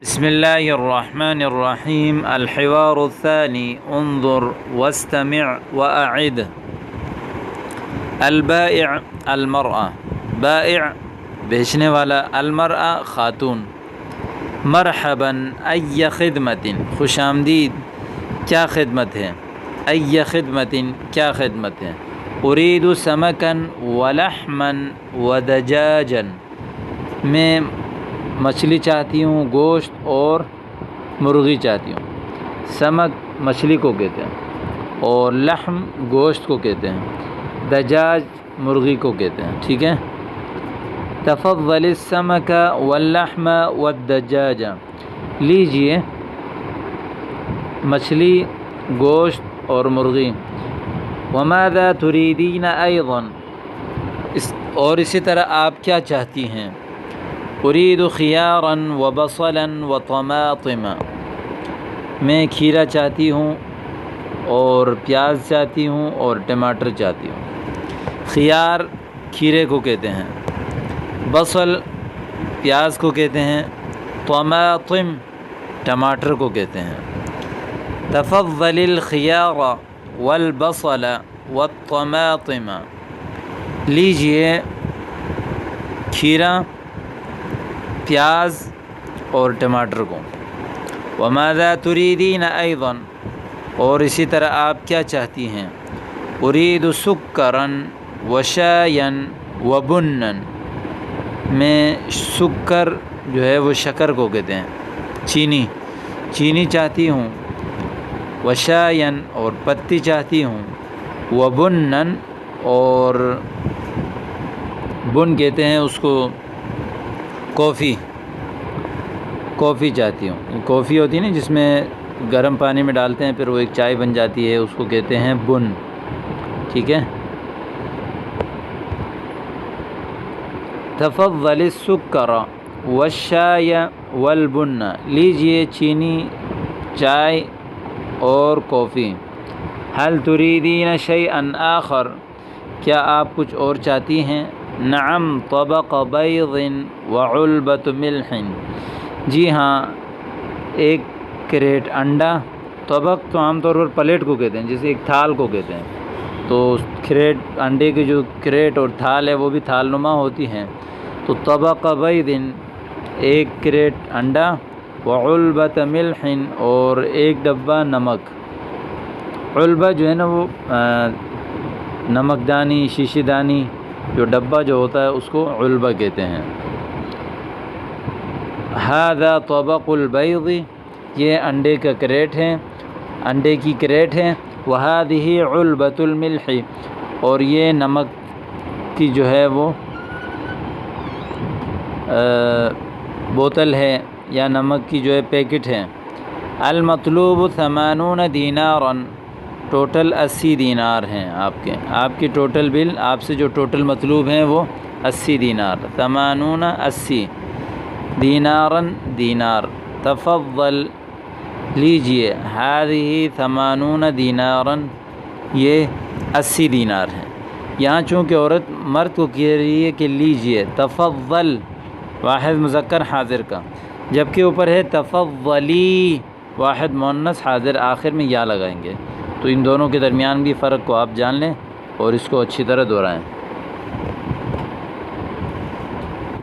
بسم الله الرحمن الرحيم. الحوار الثاني. انظر واستمع وأعد. البائع المرأة، بائع بیچنے والا، المرأة خاتون. مرحبا ای خدمت، خوش آمدید، کیا خدمت ہے. ای خدمت، کیا خدمت ہے. اريد سمكا ولحما ودجاجا، میں مچھلی چاہتی ہوں، گوشت اور مرغی چاہتی ہوں. سمک مچھلی کو کہتے ہیں اور لحم گوشت کو کہتے ہیں، دجاج مرغی کو کہتے ہیں. ٹھیک ہے. تفضل السمک واللحم والدجاج، لیجئے مچھلی، گوشت اور مرغی. وماذا تريدين ايضا، اور اسی طرح آپ کیا چاہتی ہیں. اريد خيارا وبصلا وطماطم، میں کھیرا چاہتی ہوں اور پیاز چاہتی ہوں اور ٹماٹر چاہتی ہوں. خیار کھیرے کو کہتے ہیں، بصل پیاز کو کہتے ہیں، طماطم ٹماٹر کو کہتے ہیں. تفضل الخيار والبصل والطماطم، لیجئے کھیرا، پیاز اور ٹماٹر کو. وماذا تريدين ايضا، اور اسی طرح آپ کیا چاہتی ہیں. اريد سكرا وشايا وبنا، میں سکر جو ہے وہ شکر کو کہتے ہیں، چینی چاہتی ہوں. وشايا اور پتی چاہتی ہوں. وبنا، اور بن کہتے ہیں اس کو، کافی چاہتی ہوں. کافی ہوتی ہے نا جس میں گرم پانی میں ڈالتے ہیں پھر وہ ایک چائے بن جاتی ہے، اس کو کہتے ہیں بن. ٹھیک ہے. تفضل السکر والشاي والبن، لیجئے چینی، چائے اور کافی. هل تريدين شيئا آخر، کیا آپ کچھ اور چاہتی ہیں. نعم طبق بیض وعلبة ملح، جی ہاں ایک کریٹ انڈا. طبق تو عام طور پر پلیٹ کو کہتے ہیں، جیسے ایک تھال کو کہتے ہیں. تو کریٹ انڈے کی جو کریٹ اور تھال ہے وہ بھی تھال نما ہوتی ہیں. تو طبق بیض ایک کریٹ انڈا، وعلبة ملح اور ایک ڈبہ نمک. علبہ جو ہے نا وہ نمک دانی، شیشی دانی، جو ڈبہ جو ہوتا ہے اس کو علبہ کہتے ہیں. هذا طبق البیض، یہ انڈے کا کریٹ ہے، انڈے کی کریٹ ہے. وهذه علبة الملح، اور یہ نمک کی جو ہے وہ بوتل ہے یا نمک کی جو ہے پیکٹ ہے. المطلوب 80 دینارا، ٹوٹل 80 دینار ہیں آپ کے ٹوٹل بل، آپ سے جو ٹوٹل مطلوب ہیں وہ 80 دینار. 80 80 دینارا دینار. تفضل، لیجئے. هذه 80 دینارا، یہ 80 دینار ہیں. یہاں چونکہ عورت مرد کو کہہ رہی ہے کہ لیجئے. تفضل واحد مذکر حاضر کا، جبکہ اوپر ہے تفضلی واحد مؤنث حاضر، آخر میں یا لگائیں گے. تو ان دونوں کے درمیان بھی فرق کو آپ جان لیں اور اس کو اچھی طرح دہرائیں.